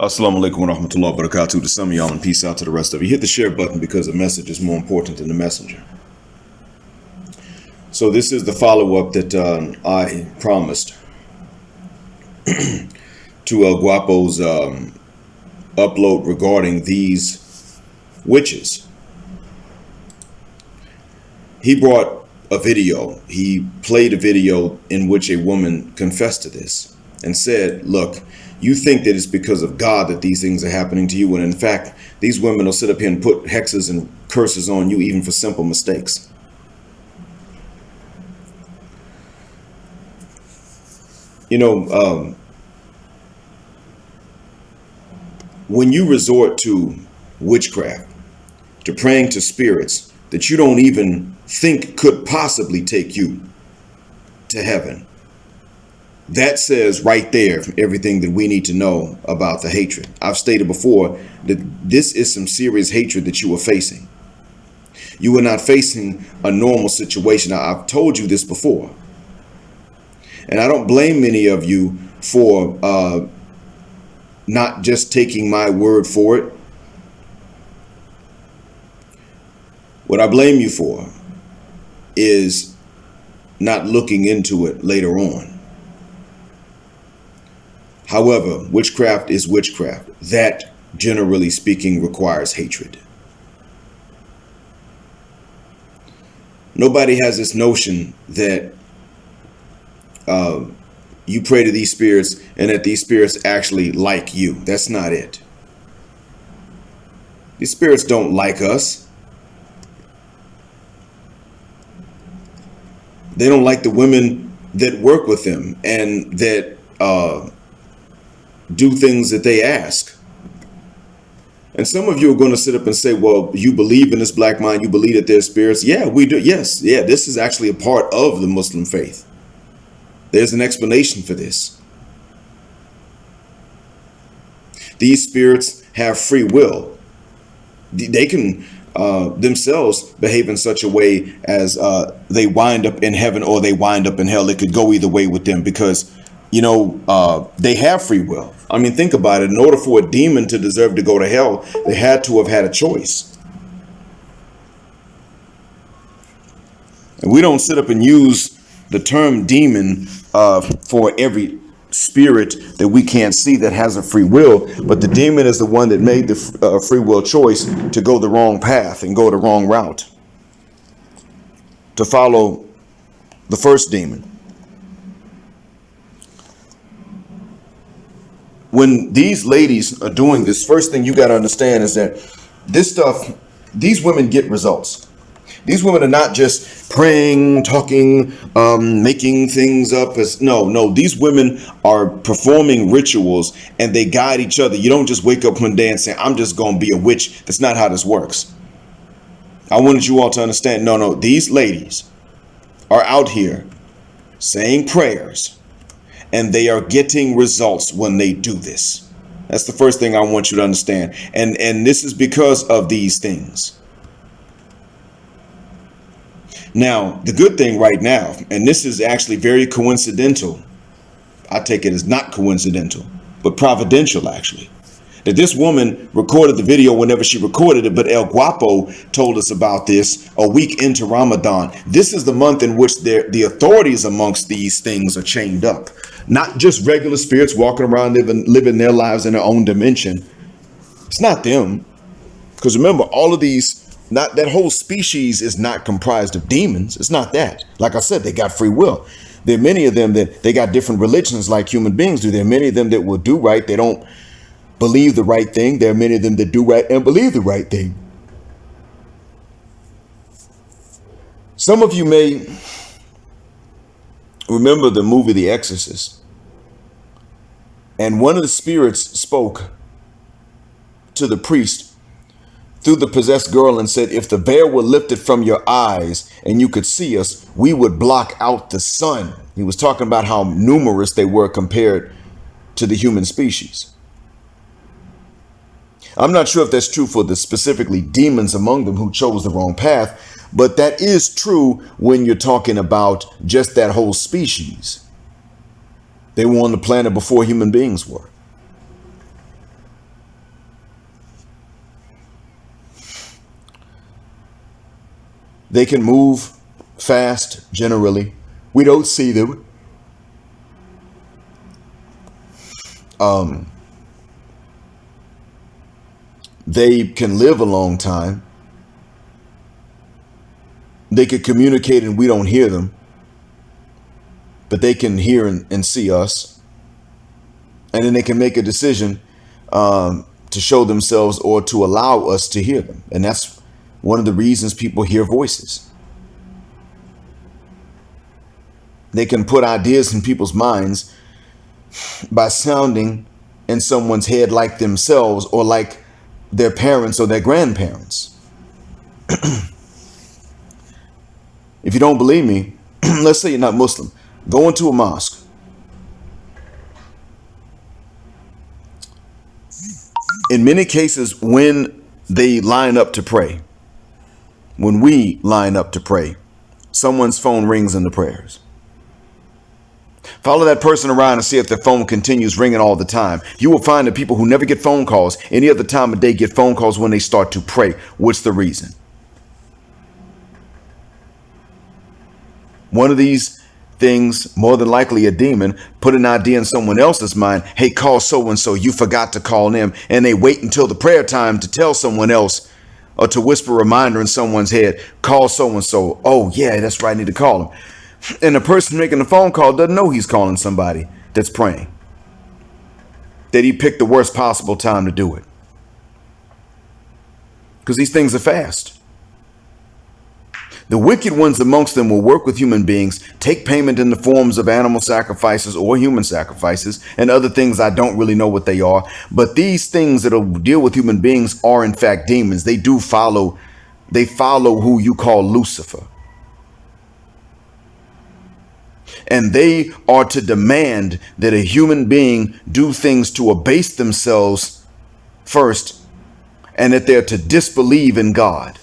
Assalamu alaikum wa rahmatullahi wa barakatuh to some of y'all, and peace out to the rest of you. Hit the share button because the message is more important than the messenger. So this is the follow-up that I promised to Guapo's upload regarding these witches. He brought a video. He played a video in which a woman confessed to this and said, look, you think that it's because of God that these things are happening to you, when in fact, these women will sit up here and put hexes and curses on you even for simple mistakes. You know, when you resort to witchcraft, to praying to spirits that you don't even think could possibly take you to heaven, that says right there everything that we need to know about the hatred. I've stated before that this is some serious hatred that you are facing. You are not facing a normal situation. I've told you this before. And I don't blame many of you for not just taking my word for it. What I blame you for is not looking into it later on. However, witchcraft is witchcraft. That, generally speaking, requires hatred. Nobody has this notion that you pray to these spirits and that these spirits actually like you. That's not it. These spirits don't like us. They don't like the women that work with them and that do things that they ask. And some of you are going to sit up and say, well, you believe in this black mind, you believe that there's spirits. Yeah, we do. Yes. Yeah, this is actually a part of the Muslim faith. There's an explanation for this. These spirits have free will. They can themselves behave in such a way as they wind up in heaven or they wind up in hell. It could go either way with them because, you know, they have free will. I mean, think about it. In order for a demon to deserve to go to hell, they had to have had a choice. And we don't sit up and use the term demon for every spirit that we can't see that has a free will. But the demon is the one that made the free will choice to go the wrong path and go the wrong route, to follow the first demon. When these ladies are doing this, first thing you got to understand is that this stuff, these women get results. These women are not just praying, talking, making things up. No, these women are performing rituals and they guide each other. You don't just wake up one day and say, I'm just going to be a witch. That's not how this works. I wanted you all to understand. No, these ladies are out here saying prayers. And they are getting results when they do this. That's the first thing I want you to understand. And this is because of these things. Now, the good thing right now, and this is actually very coincidental. I take it as not coincidental, but providential actually. That this woman recorded the video whenever she recorded it, but El Guapo told us about this a week into Ramadan. This is the month in which the authorities amongst these things are chained up. Not just regular spirits walking around living their lives in their own dimension. It's not them. Because remember, all of these, not that whole species is not comprised of demons. It's not that. Like I said, they got free will. There are many of them that they got different religions like human beings do. There are many of them that will do right. They don't believe the right thing. There are many of them that do right and believe the right thing. Some of you may remember the movie The Exorcist. And one of the spirits spoke to the priest through the possessed girl and said, if the veil were lifted from your eyes and you could see us, we would block out the sun. He was talking about how numerous they were compared to the human species. I'm not sure if that's true for the specifically demons among them who chose the wrong path, but that is true when you're talking about just that whole species. They were on the planet before human beings were. They can move fast generally. We don't see them. They can live a long time. They can communicate and we don't hear them, but they can hear and see us. And then they can make a decision to show themselves or to allow us to hear them. And that's one of the reasons people hear voices. They can put ideas in people's minds by sounding in someone's head like themselves or like their parents or their grandparents. If you don't believe me, let's say you're not Muslim. Go into a mosque. In many cases, when they line up to pray, when we line up to pray, someone's phone rings in the prayers. Follow that person around and see if their phone continues ringing all the time. You will find that people who never get phone calls any other time of day get phone calls when they start to pray. What's the reason? One of these things, more than likely a demon, put an idea in someone else's mind. Hey, call so-and-so. You forgot to call them. And they wait until the prayer time to tell someone else or to whisper a reminder in someone's head. Call so-and-so. Oh, yeah, that's right. I need to call them. And the person making the phone call doesn't know he's calling somebody that's praying. That he picked the worst possible time to do it. Because these things are fast. The wicked ones amongst them will work with human beings, take payment in the forms of animal sacrifices or human sacrifices and other things I don't really know what they are. But these things that will deal with human beings are in fact demons. They follow who you call Lucifer. And they are to demand that a human being do things to abase themselves first, and that they're to disbelieve in God.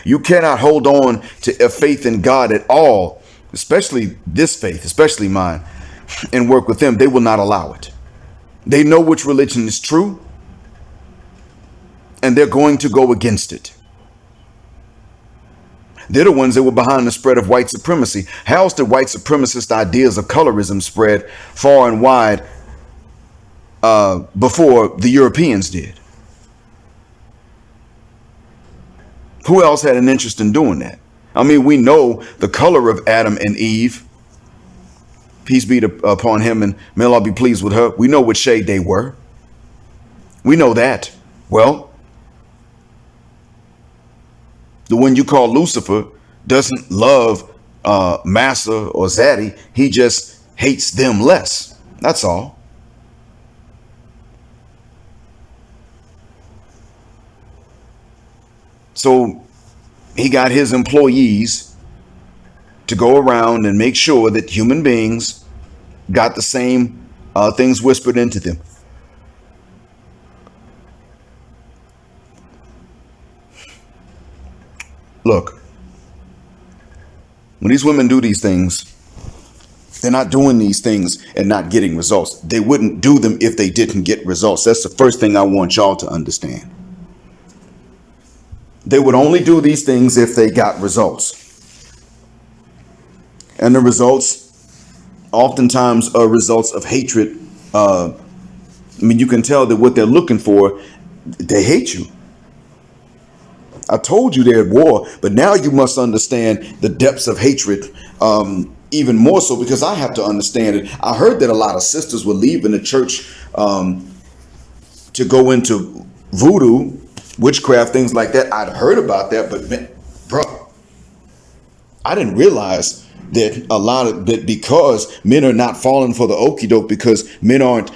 You cannot hold on to a faith in God at all, especially this faith, especially mine, and work with them. They will not allow it. They know which religion is true, and they're going to go against it. They're the ones that were behind the spread of white supremacy. How else did white supremacist ideas of colorism spread far and wide before the Europeans did? Who else had an interest in doing that? I mean, we know the color of Adam and Eve. Peace be upon him, and may Allah be pleased with her. We know what shade they were. We know that. Well, the one you call Lucifer doesn't love Massa or Zaddy. He just hates them less. That's all. So he got his employees to go around and make sure that human beings got the same things whispered into them. Look, when these women do these things, they're not doing these things and not getting results. They wouldn't do them if they didn't get results. That's the first thing I want y'all to understand. They would only do these things if they got results. And the results oftentimes are results of hatred. I mean, you can tell that what they're looking for, they hate you. I told you they're at war, but now you must understand the depths of hatred even more so, because I have to understand it. I heard that a lot of sisters were leaving the church to go into voodoo, witchcraft, things like that. I'd heard about that, but man, bro, I didn't realize that a lot of that, because men are not falling for the okie doke, because men aren't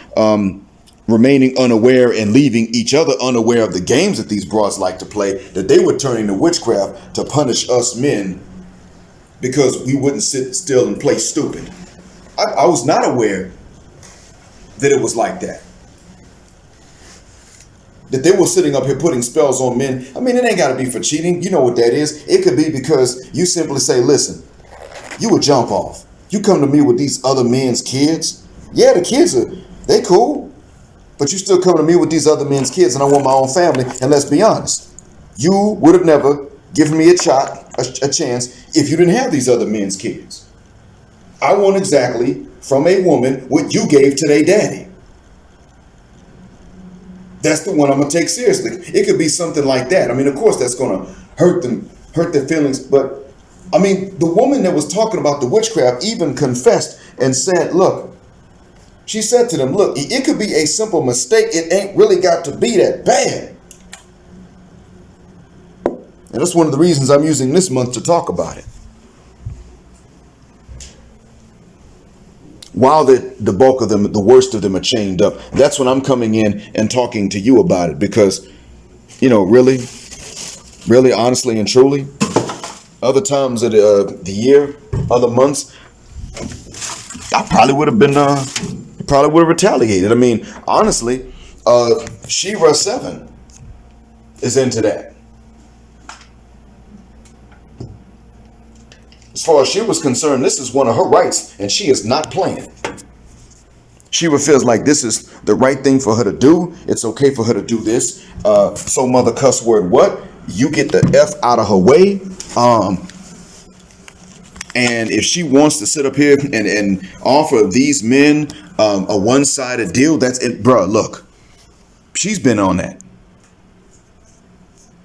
remaining unaware and leaving each other unaware of the games that these broads like to play, that they were turning to witchcraft to punish us men because we wouldn't sit still and play stupid. I was not aware that it was like that. That they were sitting up here putting spells on men. I mean, it ain't got to be for cheating. You know what that is. It could be because you simply say, listen, you would jump off. You come to me with these other men's kids. Yeah, the kids they cool. But you still come to me with these other men's kids, and I want my own family. And let's be honest, you would have never giving me a chance if you didn't have these other men's kids. I want exactly from a woman what you gave to their daddy. That's the one I'm gonna take seriously. It could be something like that. I mean, of course, that's gonna hurt their feelings. But I mean, the woman that was talking about the witchcraft even confessed and said, "Look," she said to them, "Look, it could be a simple mistake. It ain't really got to be that bad." And that's one of the reasons I'm using this month to talk about it. While the bulk of them, the worst of them, are chained up, that's when I'm coming in and talking to you about it. Because, really, honestly and truly, other times of the year, other months, I probably would have retaliated. I mean, honestly, Shira 7 is into that. As far as she was concerned, this is one of her rights, and she is not playing. Shira feels like this is the right thing for her to do. It's okay for her to do this. So mother cuss word what? You get the F out of her way. And if she wants to sit up here and offer these men a one-sided deal, that's it, bruh. Look, she's been on that.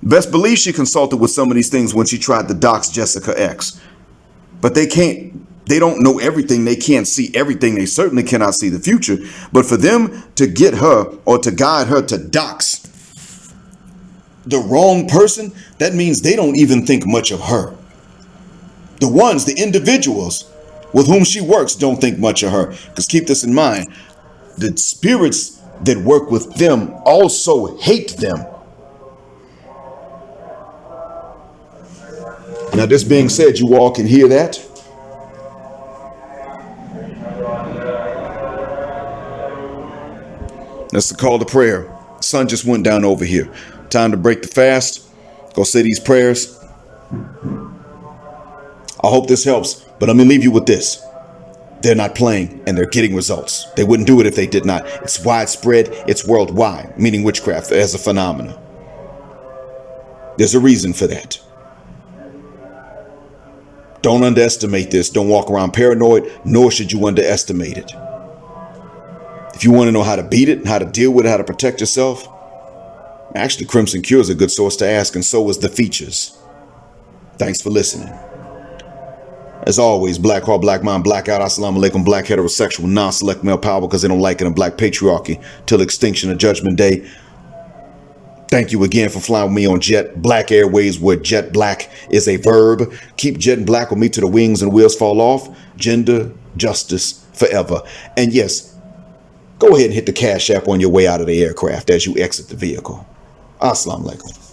Best believe she consulted with some of these things when she tried to dox Jessica X. But they don't know everything. They can't see everything. They certainly cannot see the future. But for them to get her or to guide her to dox the wrong person, that means they don't even think much of her. The individuals with whom she works don't think much of her. Because keep this in mind, the spirits that work with them also hate them. Now, this being said, you all can hear that. That's the call to prayer. Sun just went down over here. Time to break the fast. Go say these prayers. I hope this helps, but let me leave you with this. They're not playing and they're getting results. They wouldn't do it if they did not. It's widespread. It's worldwide, meaning witchcraft as a phenomenon. There's a reason for that. Don't underestimate this. Don't walk around paranoid, nor should you underestimate it. If you want to know how to beat it, how to deal with it, how to protect yourself, actually, Crimson Cure is a good source to ask, and so is the features. Thanks for listening. As always, black heart, black mind, black out, assalamu alaikum, black heterosexual, non-select male power because they don't like it, and black patriarchy till extinction of judgment day. Thank you again for flying with me on Jet Black Airways, where jet black is a verb. Keep jetting black with me till the wings and wheels fall off. Gender, justice, forever. And yes, go ahead and hit the Cash App on your way out of the aircraft as you exit the vehicle. Assalamu alaikum.